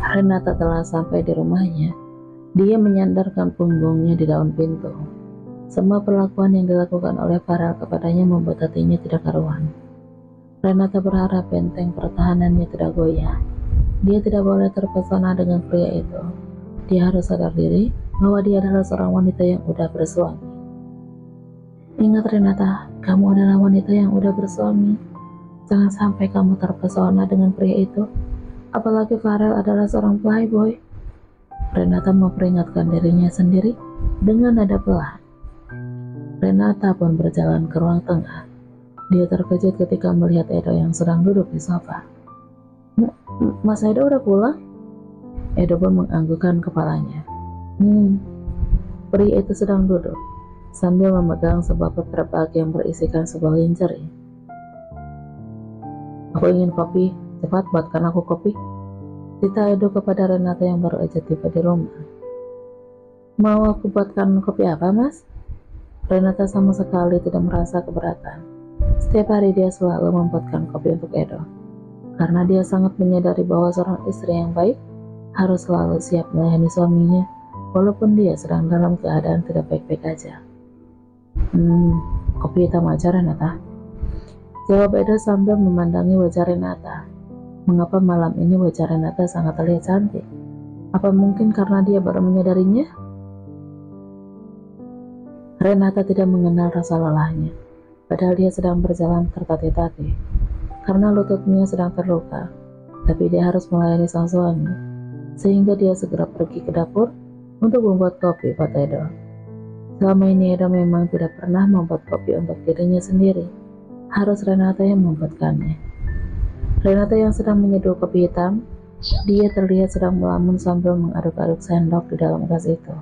Renata telah sampai di rumahnya. Dia menyandarkan punggungnya di daun pintu. Semua perlakuan yang dilakukan oleh Farel kepadanya membuat hatinya tidak karuan. Renata berharap benteng pertahanannya tidak goyah. Dia tidak boleh terpesona dengan pria itu. Dia harus sadar diri bahwa dia adalah seorang wanita yang udah bersuami. Ingat Renata, kamu adalah wanita yang udah bersuami. Jangan sampai kamu terpesona dengan pria itu. Apalagi Farel adalah seorang playboy. Renata memperingatkan dirinya sendiri dengan nada pelan. Renata pun berjalan ke ruang tengah. Dia terkejut ketika melihat Edo yang sedang duduk di sofa. Mas Edo udah pulang? Edo pun menganggukkan kepalanya. Pria itu sedang duduk sambil memegang sebuah paper bag yang berisikan sebuah lingerie. Aku ingin kopi, cepat buatkan aku kopi. Tita Edo kepada Renata yang baru aja tiba di rumah. Mau aku buatkan kopi apa, Mas? Renata sama sekali tidak merasa keberatan. Setiap hari dia selalu membuatkan kopi untuk Edo, karena dia sangat menyadari bahwa seorang istri yang baik harus selalu siap melayani suaminya, walaupun dia sedang dalam keadaan tidak baik-baik aja. Kopi hitam aja, Renata. Jawab Edo sambil memandangi wajah Renata. Mengapa malam ini wajah Renata sangat terlihat cantik? Apa mungkin karena dia baru menyadarinya? Renata tidak mengenal rasa lelahnya, padahal dia sedang berjalan tertatih-tatih. Karena lututnya sedang terluka, tapi dia harus melayani sang suami, sehingga dia segera pergi ke dapur untuk membuat kopi buat Edo. Selama ini Edo memang tidak pernah membuat kopi untuk dirinya sendiri, harus Renata yang membuatkannya. Renata yang sedang menyeduh kopi hitam, dia terlihat sedang melamun sambil mengaduk-aduk sendok di dalam gelas itu.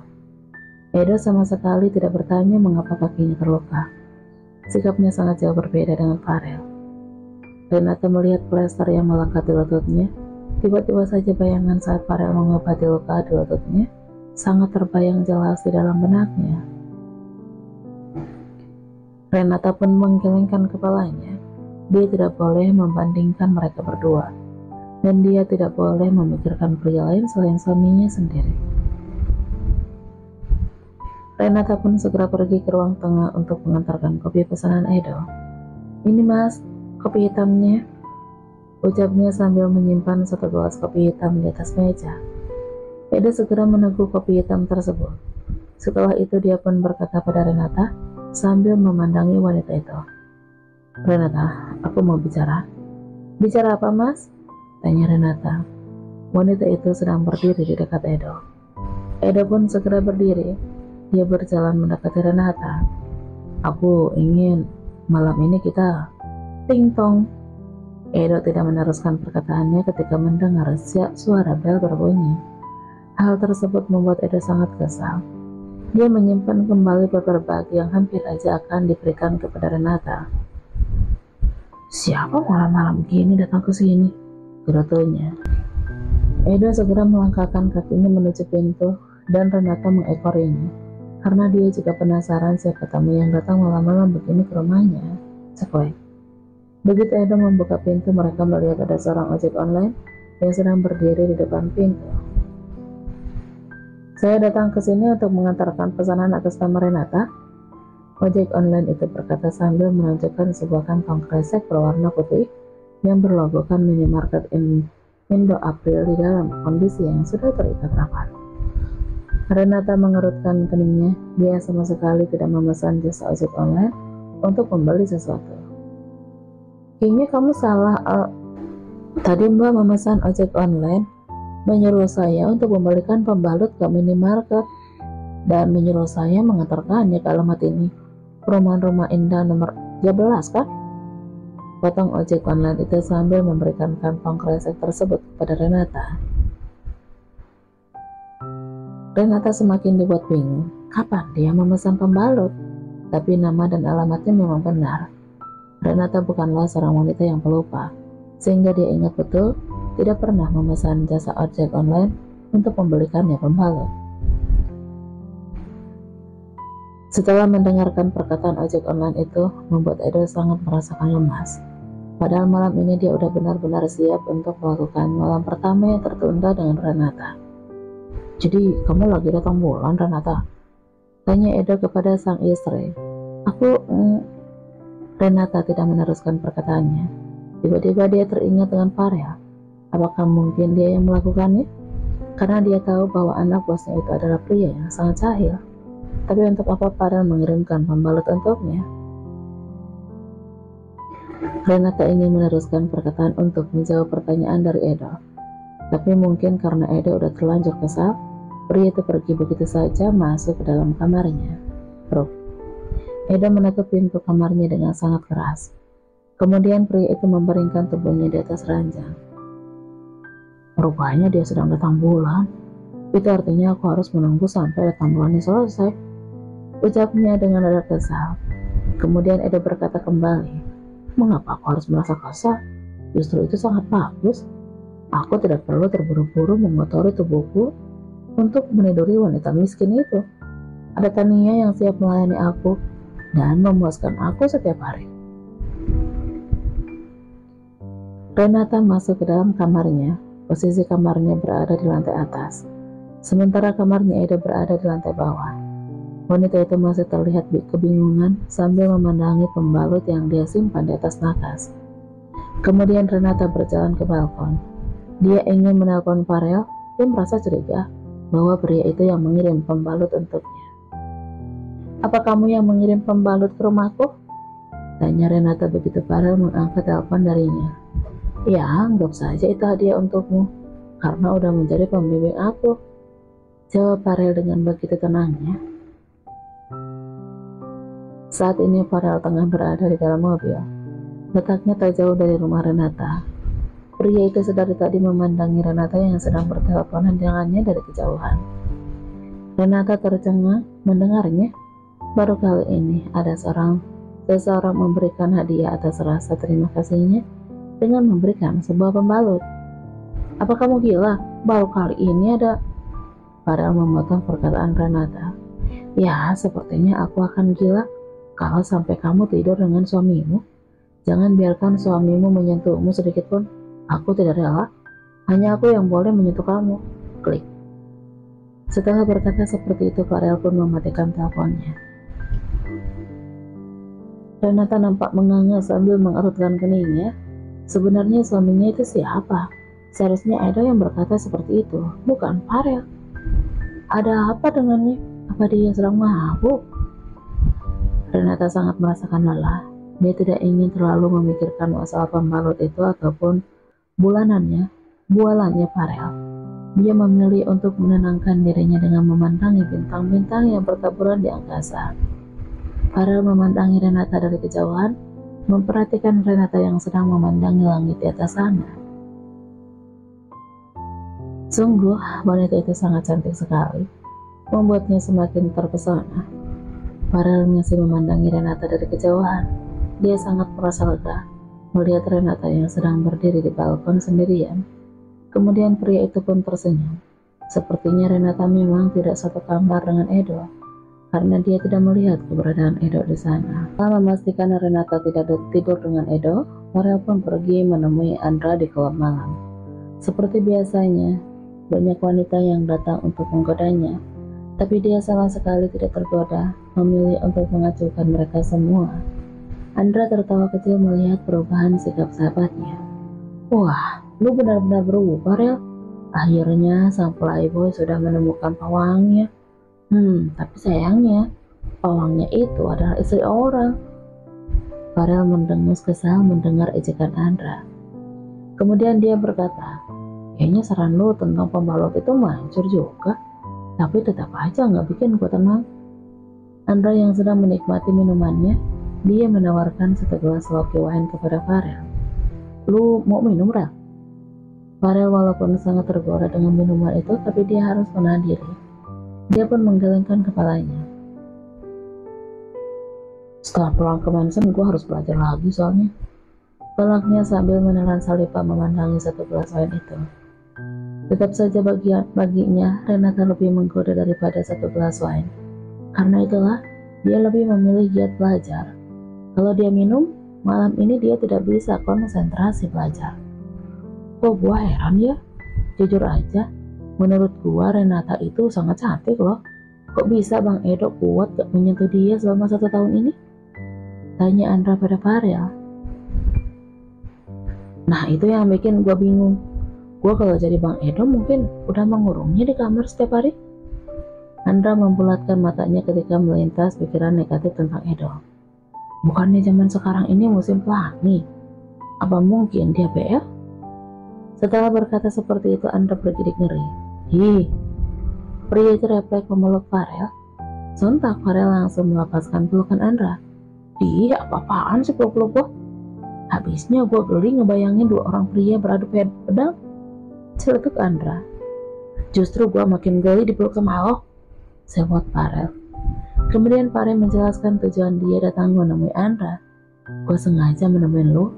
Edo sama sekali tidak bertanya mengapa kakinya terluka. Sikapnya sangat jauh berbeda dengan Farel. Renata melihat plester yang melekat di lututnya. Tiba-tiba saja bayangan saat Farel mengobati luka di lututnya sangat terbayang jelas di dalam benaknya. Renata pun menggelengkan kepalanya. Dia tidak boleh membandingkan mereka berdua, dan dia tidak boleh memikirkan pria lain selain suaminya sendiri. Renata pun segera pergi ke ruang tengah untuk mengantarkan kopi pesanan Edo. Ini Mas, kopi hitamnya, ucapnya sambil menyimpan satu gelas kopi hitam di atas meja. Edo segera meneguk kopi hitam tersebut. Setelah itu dia pun berkata pada Renata sambil memandangi wanita itu. Renata, aku mau bicara. Bicara apa, Mas? Tanya Renata. Wanita itu sedang berdiri di dekat Edo. Edo pun segera berdiri. Dia berjalan mendekati Renata. Aku ingin malam ini kita ting-tong. Edo tidak meneruskan perkataannya ketika mendengar suara bel berbunyi. Hal tersebut membuat Edo sangat kesal. Dia menyimpan kembali paper bag yang hampir aja akan diberikan kepada Renata. Siapa malam-malam gini datang ke sini? Gerutunya. Edo segera melangkahkan kakinya menuju pintu dan Renata mengekorinya, karena dia juga penasaran siapa tamu yang datang malam-malam begini ke rumahnya. Cekoi. Begitu Edo membuka pintu, mereka melihat ada seorang ojek online yang sedang berdiri di depan pintu. Saya datang ke sini untuk mengantarkan pesanan atas nama Renata. Ojek online itu berkata sambil menunjukkan sebuah kantong kresek berwarna putih yang berlogokan minimarket Indo April di dalam kondisi yang sudah terikat rapat. Renata mengerutkan keningnya. Dia sama sekali tidak memesan jasa ojek online untuk membeli sesuatu. Kayaknya kamu salah. Tadi Mbak memesan ojek online, menyuruh saya untuk membelikan pembalut ke minimarket dan menyuruh saya mengantarkannya ke alamat ini. Perumahan Rumah Indah nomor 13 kan? Potong ojek online itu sambil memberikan kantong kresek tersebut kepada Renata. Renata semakin dibuat bingung. Kapan dia memesan pembalut? Tapi nama dan alamatnya memang benar. Renata bukanlah seorang wanita yang pelupa, sehingga dia ingat betul tidak pernah memesan jasa ojek online untuk membelikannya pembalut. Setelah mendengarkan perkataan ojek online itu, membuat Edo sangat merasakan lemas. Padahal malam ini dia udah benar-benar siap untuk melakukan malam pertama yang tertunda dengan Renata. Jadi kamu lagi datang bulan, Renata? Tanya Edo kepada sang istri. Aku, Renata tidak meneruskan perkataannya. Tiba-tiba dia teringat dengan Farel. Apakah mungkin dia yang melakukannya? Karena dia tahu bahwa anak bosnya itu adalah pria yang sangat jahil. Tapi untuk apa Farel mengirimkan pembalut untuknya? Renata ingin meneruskan perkataan untuk menjawab pertanyaan dari Edo. Tapi mungkin karena Edo udah terlanjur kesal, pria itu pergi begitu saja masuk ke dalam kamarnya. Bro, Edo menutup pintu kamarnya dengan sangat keras. Kemudian pria itu membaringkan tubuhnya di atas ranjang. Rupanya dia sedang datang bulan. Itu artinya aku harus menunggu sampai datang bulannya selesai, ucapnya dengan nada kesal. Kemudian Edo berkata kembali, mengapa aku harus merasa kesal? Justru itu sangat bagus. Aku tidak perlu terburu-buru mengotori tubuhku untuk meniduri wanita miskin itu. Ada Tania yang siap melayani aku dan memuaskan aku setiap hari. Renata masuk ke dalam kamarnya. Posisi kamarnya berada di lantai atas, sementara kamarnya Edo berada di lantai bawah. Wanita itu masih terlihat kebingungan sambil memandangi pembalut yang dia simpan di atas nakas. Kemudian Renata berjalan ke balkon. Dia ingin menelpon Farel. Dia merasa curiga bahwa pria itu yang mengirim pembalut untuknya. Apa kamu yang mengirim pembalut ke rumahku? Tanya Renata begitu Farel mengangkat telepon darinya. Ya, anggap saja itu hadiah untukmu, karena udah menjadi pembimbing aku, jawab Farel dengan begitu tenangnya. Saat ini Farel tengah berada di dalam mobil. Letaknya tak jauh dari rumah Renata. Pria itu sedari tadi memandangi Renata yang sedang berteleponan dengannya dari kejauhan. Renata tercengang mendengarnya. Baru kali ini ada seseorang memberikan hadiah atas rasa terima kasihnya dengan memberikan sebuah pembalut. Apa kamu gila? Baru kali ini ada... Farel memotong perkataan Renata. Ya, sepertinya aku akan gila kalau sampai kamu tidur dengan suamimu. Jangan biarkan suamimu menyentuhmu sedikit pun. Aku tidak rela. Hanya aku yang boleh menyentuh kamu. Klik. Setelah berkata seperti itu, Farel pun mematikan teleponnya. Renata nampak menganga sambil mengerutkan keningnya. Sebenarnya suaminya itu siapa? Seharusnya Edo yang berkata seperti itu, bukan Farel. Ada apa dengannya? Apa dia sedang mabuk? Renata sangat merasakan lelah. Dia tidak ingin terlalu memikirkan masalah pembalut itu ataupun bualannya Farel. Dia memilih untuk menenangkan dirinya dengan memandangi bintang-bintang yang bertaburan di angkasa. Farel memandangi Renata dari kejauhan, memperhatikan Renata yang sedang memandangi langit di atas sana. Sungguh, wanita itu sangat cantik sekali, membuatnya semakin terpesona. Farel masih memandangi Renata dari kejauhan. Dia sangat merasa lega melihat Renata yang sedang berdiri di balkon sendirian. Kemudian pria itu pun tersenyum. Sepertinya Renata memang tidak satu kamar dengan Edo, karena dia tidak melihat keberadaan Edo di sana. Setelah memastikan Renata tidak tidur dengan Edo, Farel pun pergi menemui Andra di klub malam. Seperti biasanya, banyak wanita yang datang untuk menggodanya, tapi dia sama sekali tidak tergoda, memilih untuk mengacuhkan mereka semua. Andra tertawa kecil melihat perubahan sikap sahabatnya. Wah, lu benar-benar berubah, Rel. Akhirnya sang playboy sudah menemukan pawangnya. Tapi sayangnya, pawangnya itu adalah istri orang. Farel mendengus kesal mendengar ejekan Andra. Kemudian dia berkata, kayaknya saran lu tentang pembalot itu mancur juga, tapi tetap aja nggak bikin gue tenang. Andra yang sedang menikmati minumannya, dia menawarkan satu gelas Loki wine kepada Farel. Lu mau minum, Rel? Farel walaupun sangat tergoda dengan minuman itu, tapi dia harus menahan diri. Dia pun menggelengkan kepalanya. Setelah pulang ke Mansion, gue harus belajar lagi soalnya. Pelaknya sambil menelan Salipa memandangi satu gelas wine itu. Tetap saja baginya, Renata lebih menggoda daripada satu gelas wine. Karena itulah, dia lebih memilih giat belajar. Kalau dia minum, malam ini dia tidak bisa konsentrasi belajar. Kok gua heran ya? Jujur aja, menurut gua Renata itu sangat cantik loh. Kok bisa Bang Edo kuat gak menyentuh dia selama 1 tahun ini? Tanya Andra pada Farel. Nah itu yang bikin gua bingung. Gua kalau jadi Bang Edo mungkin udah mengurungnya di kamar setiap hari. Andra membulatkan matanya ketika melintas pikiran negatif tentang Edo. Bukannya zaman sekarang ini musim pelangi? Apa mungkin dia BL? Setelah berkata seperti itu, Andra bergidik ngeri. Hi, pria itu refleks memeluk Farel. Sontak Farel langsung melepaskan pelukan Andra. Dia apa-apaan sih peluk-peluk gua? Habisnya gua geli ngebayangin 2 orang pria beradu pedang. Celetuk Andra. Justru gua makin geli dipeluk sama lo, sewot Farel. Kemudian Farel menjelaskan tujuan dia datang menemui Andra. Gua sengaja menemuin lo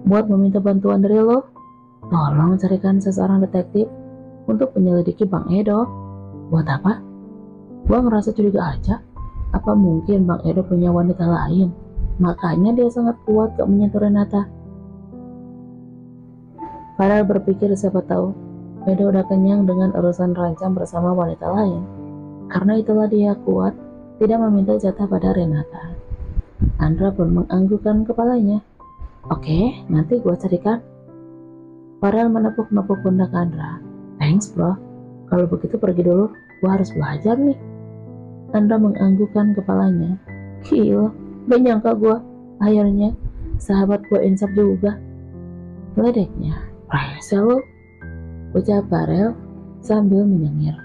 buat meminta bantuan dari lo. Tolong carikan seseorang detektif untuk menyelidiki Bang Edo. Buat apa? Gua ngerasa curiga aja. Apa mungkin Bang Edo punya wanita lain? Makanya dia sangat kuat gak menyentuh Renata. Farel berpikir siapa tahu Edo udah kenyang dengan urusan rancang bersama wanita lain. Karena itulah dia kuat tidak meminta jatah pada Renata. Andra pun menganggukkan kepalanya. Oke, nanti gua carikan. Farel menepuk-nepuk pundak Andra. Thanks bro, kalau begitu pergi dulu, gua harus belajar nih. Andra menganggukkan kepalanya. Gila, gak nyangka gua, akhirnya sahabat gua insaf juga. Ledeknya, rese lo, ucap Farel sambil menyengir.